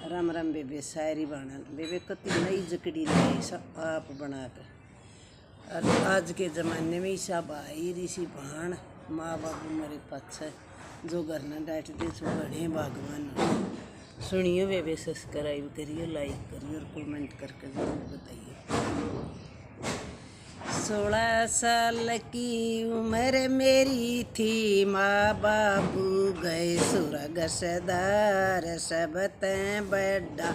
राम राम बेबे शायरी बनल बेबे कति नई जकड़ी लाई सब आप बना कर। और आज के ज़माने में ईसा भाई ऋषि भाण माँ बाबू मेरे पाछे जो घर न डांट दे सो बड़े भगवान। सुनियो बेबे, सब्सक्राइब करियो, लाइक करियो और कमेंट करके जरूर बताइए। 16 साल की उम्र मेरी थी, माँ बाबू गए स्वर्ग सदार, सब तैं बड़ा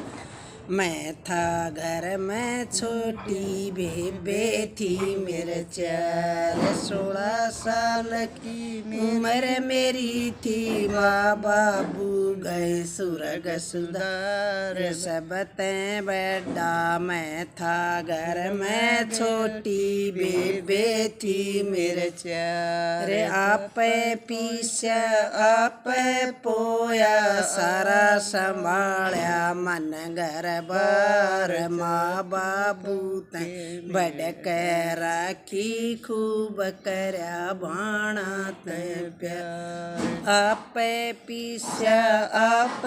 मैं था घर में छोटी बेबे थी मेरे चार। 16 साल की उम्र मेरी थी, माँ बाबू गए स्वर्ग सुधार, सब तैं बड़ा मैं था घर में छोटी बेबे थी मेरे चार। आप पीछा आप पोया सारा संभाला मन घर बार, माँ बाबू ते बड़ के राखी खूब करया भाणा ते प्यार। आप पीछा आप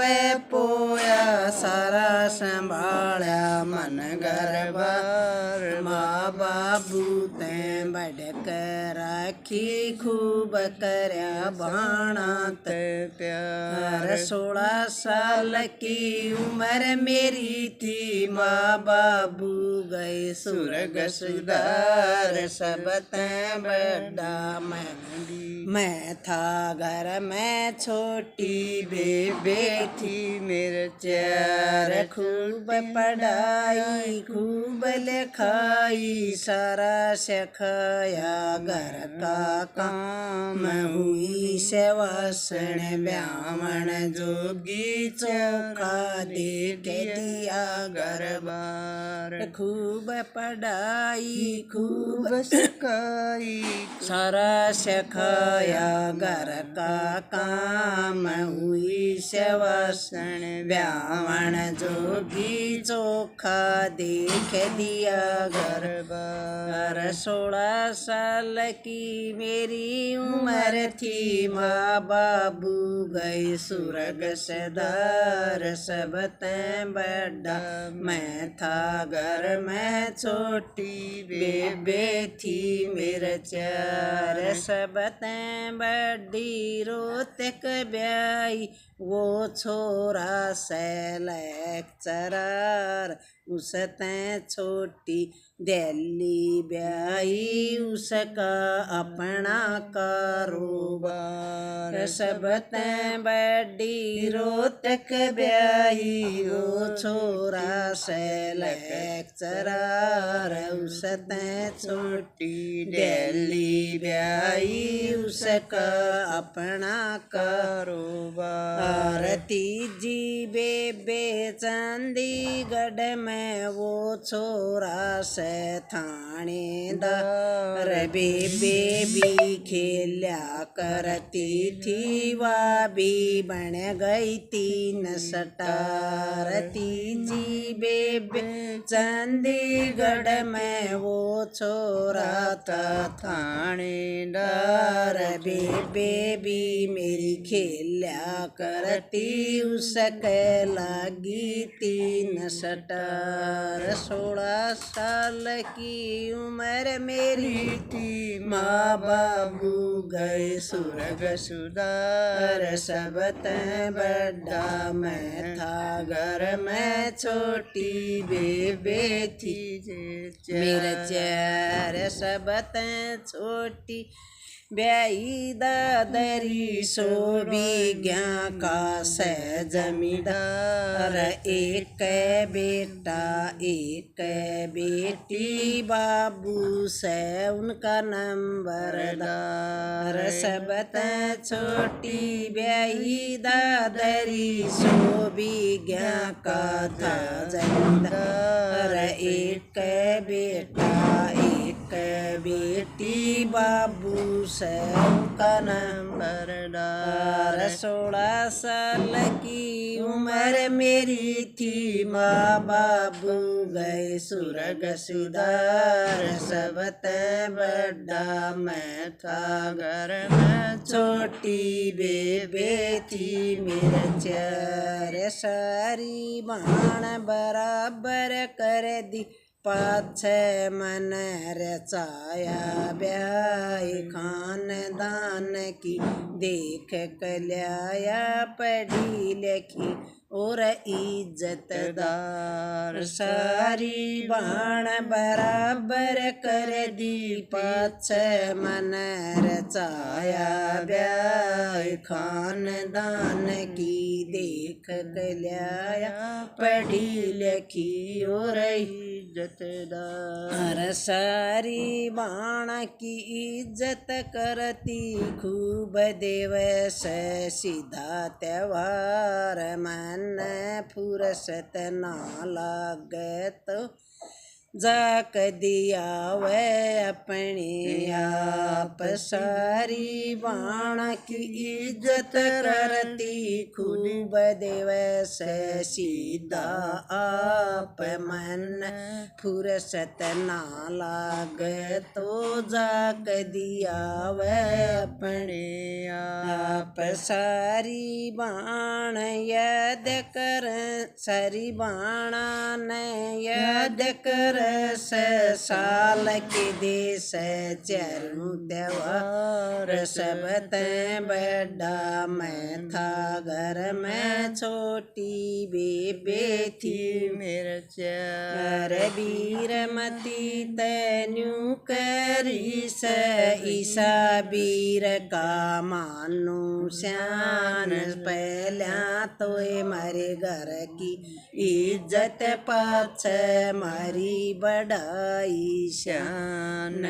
पोया सारा संभाला मन घर बार, माँ बाबू ते बड़ के राखी खूब करया भाणा ते प्यार। 16 साल की उम्र मेरी थी, माँ बाबू गए स्वर्ग सुधार, सब तैं बड़ा मैं था घर में छोटी बेबे थी मेरे चार। खूब पढ़ाई खूब लिखाई सारा सिखाया घर का काम, हुई सेवासन ब्यामण जोगी चौका देख दिया घर बार। खूब पढ़ाई खूब सिखाई सारा सिखाया घर का काम, हुई सेवासन ब्यामण जोगी चौखा देख दिया घर बार। 16 साल की मेरी उम्र थी, माँ बाबू गए स्वर्ग सदार, सब तैं बड़ा मैं था घर में छोटी बेबे थी मेरे चार। सब तैं बड़ी रोतक ब्याई वो छोरा से लेक्चरार, उस तैं छोटी दिल्ली ब्याई उसका अपना कारोबार। सब तैं बड़ी रोतक ब्याई वो छोरा से लेक्चरार, उस तैं छोटी दिल्ली ब्याई उसका अपना कारोबार। तीजी बेबे चंडीगढ़ में वो छोरा से थानेदार, बेबे भी खेल्या करती थी वह भी बन गई 3 स्टार। तीजी बेबे चंडीगढ़ में वो छोरा था थानेदार, बेबे भी मेरी खेल्या करती उसके लगी 3 स्टार। 16 साल की उम्र मेरी थी, माँ बाबू गए स्वर्ग सुधार, सब तैं बड़ा मैं था घर में छोटी बेबे थी मेरे चार। सब तैं छोटी ब्याई दादरी सो विज्ञा का से जमींदार, एक बेटा एक बेटी बाबू से उनका नंबरदार। सब तैं छोटी ब्याई दादरी सो विज्ञा का था जमींदार, एक बेटा एक बेटी बाबू से उनका नंबरदार। 16 साल की उम्र उम्र मेरी थी माँ बाबू गए सुरग सिधार, सबते बड़ा मैं था घर में छोटी बेबे थी मेरे चार, सारी बाण बराबर कर दी पाछे मन रचाया ब्याह खानदान की देख कल्याया पढ़ी लिखी और इज्जतदार, सारी बाण बराबर कर दी पाछे मन रचाया ब्याह खानदान की देख कल्याया पढ़ी लिखी और इज्जतदार, सारी बाण की इज्जत करती खूब दिवस सीधा त्योहार, मन फुरसत ना लागे तो जाक दिया वे अपने आप, सारी बाण की इज्जत करती खूब दिवस सीधा आप, मन फुरसत ना लागे तो जाक दिया वे अपने आप, सारी बाण याद कर सारी बाणा ने याद कर साल के देश चारों त्योहार, सब ते बड़ा मैं था घर में छोटी बेबे थी मेरे चार, वीरमती तैन्यू करी से ईसा वीर का मानू श्यान, पहला तो मारे घर की इज्जत पाछे मारी बड़ाई शान।